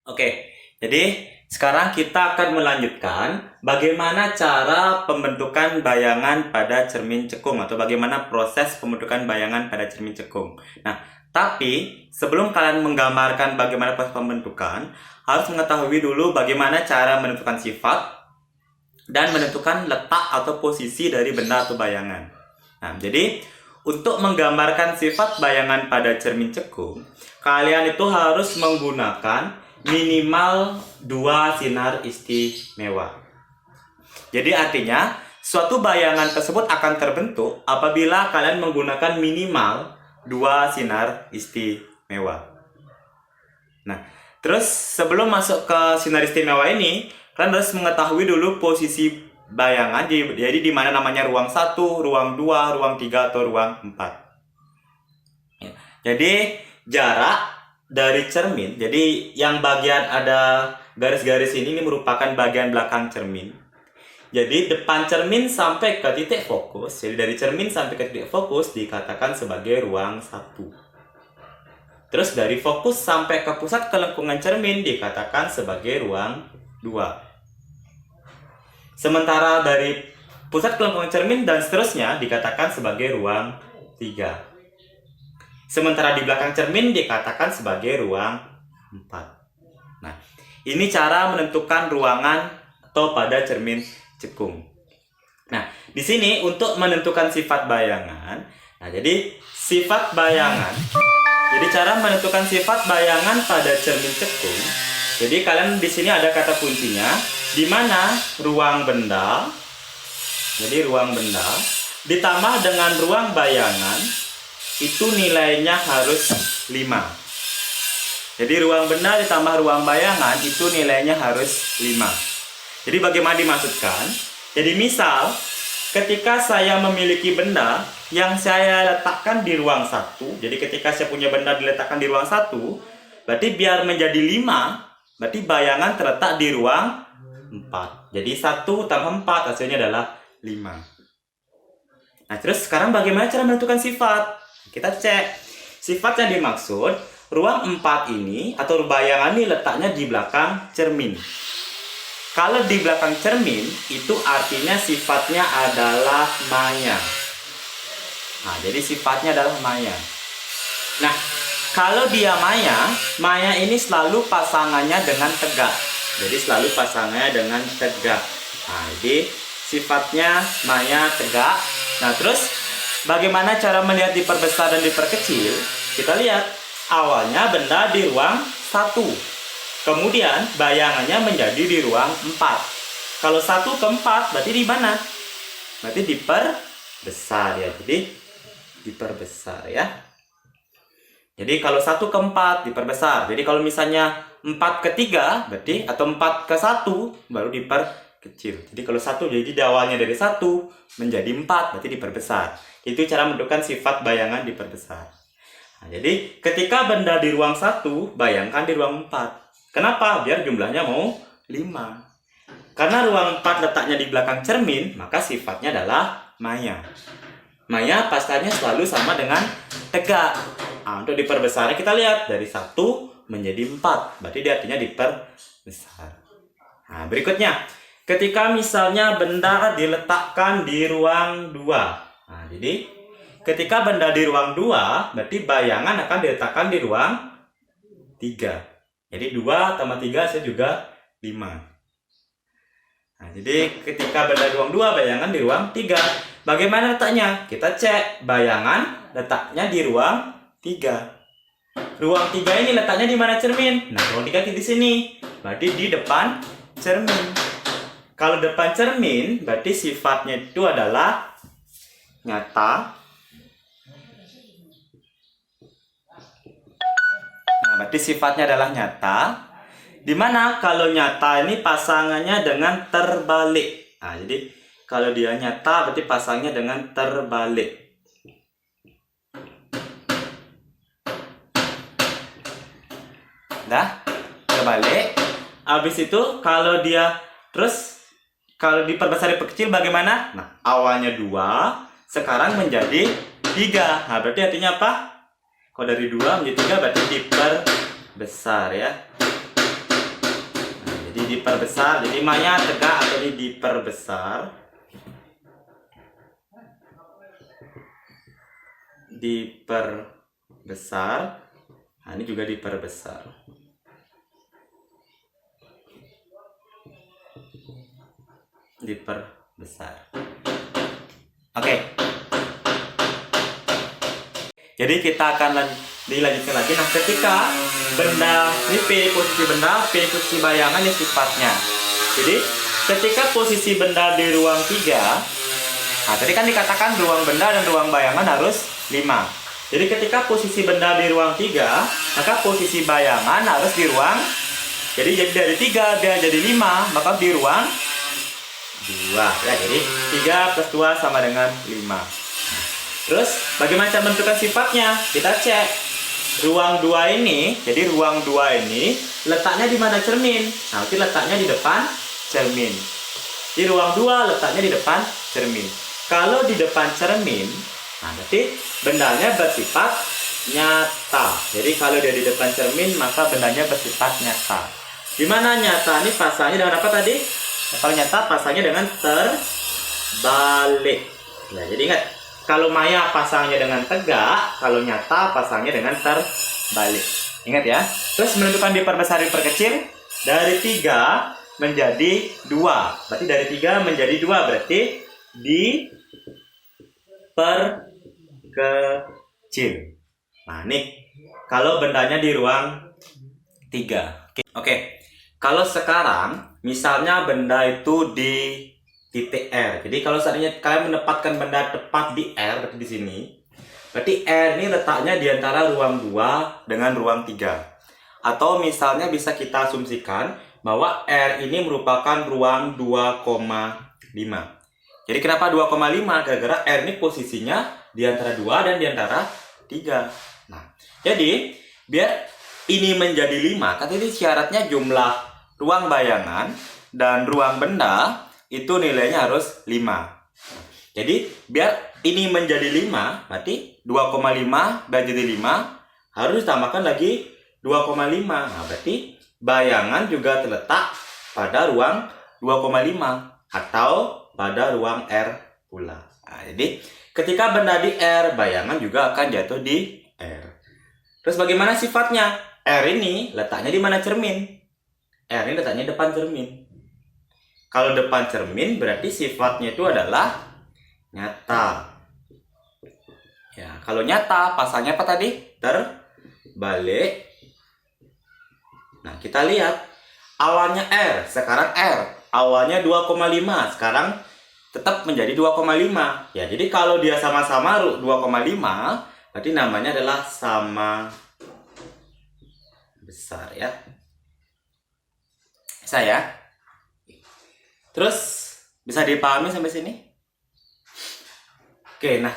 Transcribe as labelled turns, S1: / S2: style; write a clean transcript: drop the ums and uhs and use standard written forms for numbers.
S1: Oke, jadi sekarang kita akan melanjutkan bagaimana cara pembentukan bayangan pada cermin cekung atau bagaimana proses pembentukan bayangan pada cermin cekung. Nah, tapi sebelum kalian menggambarkan bagaimana proses pembentukan, harus mengetahui dulu bagaimana cara menentukan sifat dan menentukan letak atau posisi dari benda atau bayangan. Nah, jadi untuk menggambarkan sifat bayangan pada cermin cekung, kalian itu harus menggunakan minimal 2 sinar istimewa. Jadi artinya suatu bayangan tersebut akan terbentuk apabila kalian menggunakan minimal 2 sinar istimewa. Nah, terus sebelum masuk ke sinar istimewa ini, kalian harus mengetahui dulu posisi bayangan. Jadi di mana namanya ruang 1, ruang 2, ruang 3 atau ruang 4. Jadi jarak dari cermin, jadi yang bagian ada garis-garis ini merupakan bagian belakang cermin. Jadi depan cermin sampai ke titik fokus, jadi dari cermin sampai ke titik fokus dikatakan sebagai ruang 1. Terus dari fokus sampai ke pusat kelengkungan cermin dikatakan sebagai ruang 2. Sementara dari pusat kelengkungan cermin dan seterusnya dikatakan sebagai ruang 3. Sementara di belakang cermin dikatakan sebagai ruang 4. Nah, ini cara menentukan ruangan atau pada cermin cekung. Nah, di sini untuk menentukan sifat bayangan. Nah, jadi sifat bayangan. Jadi cara menentukan sifat bayangan pada cermin cekung. Jadi kalian di sini ada kata kuncinya, di mana ruang benda. Jadi ruang benda ditambah dengan ruang bayangan itu nilainya harus 5. Jadi ruang benda ditambah ruang bayangan itu nilainya harus 5. Jadi bagaimana dimaksudkan? Jadi misal ketika saya memiliki benda yang saya letakkan di ruang 1, jadi ketika saya punya benda diletakkan di ruang 1, berarti biar menjadi 5, berarti bayangan terletak di ruang 4. Jadi 1 tambah 4 hasilnya adalah 5. Nah, terus sekarang bagaimana cara menentukan sifat? Kita cek. Sifat yang dimaksud, ruang 4 ini atau bayangan ini letaknya di belakang cermin. Kalau di belakang cermin, itu artinya sifatnya adalah maya. Nah, jadi sifatnya adalah maya. Nah, kalau dia maya, maya ini selalu pasangannya dengan tegak. Jadi selalu pasangannya dengan tegak. Nah, jadi sifatnya maya tegak. Nah, terus bagaimana cara melihat diperbesar dan diperkecil? Kita lihat awalnya benda di ruang 1, kemudian bayangannya menjadi di ruang 4. Kalau 1 ke 4 berarti di mana? Berarti diperbesar ya. Jadi diperbesar ya. Jadi kalau 1 ke 4 diperbesar. Jadi kalau misalnya 4 ke 3 berarti, atau 4 ke 1 baru diperkecil. Jadi kalau 1 jadi awalnya dari 1 menjadi 4 berarti diperbesar. Itu cara menentukan sifat bayangan diperbesar. Nah, jadi ketika benda di ruang 1, bayangkan di ruang 4. Kenapa? Biar jumlahnya mau 5. Karena ruang 4 letaknya di belakang cermin, maka sifatnya adalah maya. Maya pastinya selalu sama dengan tegak. Nah, untuk diperbesarnya kita lihat dari 1 menjadi 4. Berarti dia artinya diperbesar. Nah, berikutnya, ketika misalnya benda diletakkan di ruang 2. Nah, jadi ketika benda di ruang 2, berarti bayangan akan diletakkan di ruang 3. Jadi 2 tambah 3 saya juga 5. Nah, jadi ketika benda di ruang 2, bayangan di ruang 3. Bagaimana letaknya? Kita cek bayangan letaknya di ruang 3. Ruang 3 ini letaknya di mana cermin? Nah, ruang 3 di sini. Berarti di depan cermin. Kalau depan cermin, berarti sifatnya itu adalah nyata. Nah, berarti sifatnya adalah nyata. Dimana kalau nyata ini pasangannya dengan terbalik. Nah, jadi kalau dia nyata berarti pasangnya dengan terbalik. Dah, terbalik. Habis itu kalau dia terus kalau diperbesar diperkecil bagaimana? Nah, awalnya 2, sekarang menjadi 3. Nah, berarti artinya apa? Kalau dari 2 menjadi 3 berarti diperbesar ya. diperbesar. Jadi Ma-nya tegak atau ini diperbesar. Diperbesar. Nah, ini juga diperbesar. Diperbesar. Oke. Jadi kita akan dilanjutkan lagi. Nah, ketika benda ini P posisi benda, P posisi bayangan ini sifatnya. Jadi ketika posisi benda di ruang 3, nah tadi kan dikatakan ruang benda dan ruang bayangan harus 5. Jadi ketika posisi benda di ruang 3, maka posisi bayangan harus di ruang, jadi dari 3 dia jadi 5, maka di ruang 2 ya. Jadi 3 plus 2 sama dengan 5. Terus bagaimana cara menentukan sifatnya? Kita cek ruang 2 ini. Jadi ruang 2 ini letaknya di mana cermin? Nah, nanti letaknya di depan cermin. Di ruang 2 letaknya di depan cermin. Kalau di depan cermin, nah berarti bendanya bersifat nyata. Jadi kalau dia di depan cermin, maka bendanya bersifat nyata. Di mana nyata? Ini pasangnya dengan apa tadi? Nah, kalau nyata pasangnya dengan terbalik. Nah, jadi ingat, kalau Maya pasangnya dengan tegak, kalau nyata pasangnya dengan terbalik. Ingat ya. Terus menentukan diperbesar diperkecil dari 3 menjadi 2. Berarti dari 3 menjadi 2 berarti diperkecil. Nah, nih kalau bendanya di ruang 3. Oke. Kalau sekarang misalnya benda itu di titik R. Jadi kalau seandainya kalian menempatkan benda tepat di R, berarti di sini, berarti R ini letaknya di antara ruang 2 dengan ruang 3. Atau misalnya bisa kita asumsikan bahwa R ini merupakan ruang 2,5. Jadi kenapa 2,5? Gara-gara R ini posisinya di antara 2 dan di antara 3. Nah, jadi biar ini menjadi 5, kan ini syaratnya jumlah ruang bayangan dan ruang benda itu nilainya harus 5. Jadi biar ini menjadi 5, berarti 2,5 jadi 5 harus ditambahkan lagi 2,5. Nah, berarti bayangan juga terletak pada ruang 2,5 atau pada ruang R pula. Nah, jadi ketika benda di R, bayangan juga akan jatuh di R. Terus bagaimana sifatnya? R ini letaknya di mana cermin? R ini letaknya depan cermin. Kalau depan cermin berarti sifatnya itu adalah nyata. Ya, kalau nyata pasangnya apa tadi? Terbalik. Nah, kita lihat awalnya R, sekarang R. Awalnya 2,5, sekarang tetap menjadi 2,5. Ya, jadi kalau dia sama-sama 2,5, berarti namanya adalah sama besar ya. Saya. Terus bisa dipahami sampai sini? Oke, nah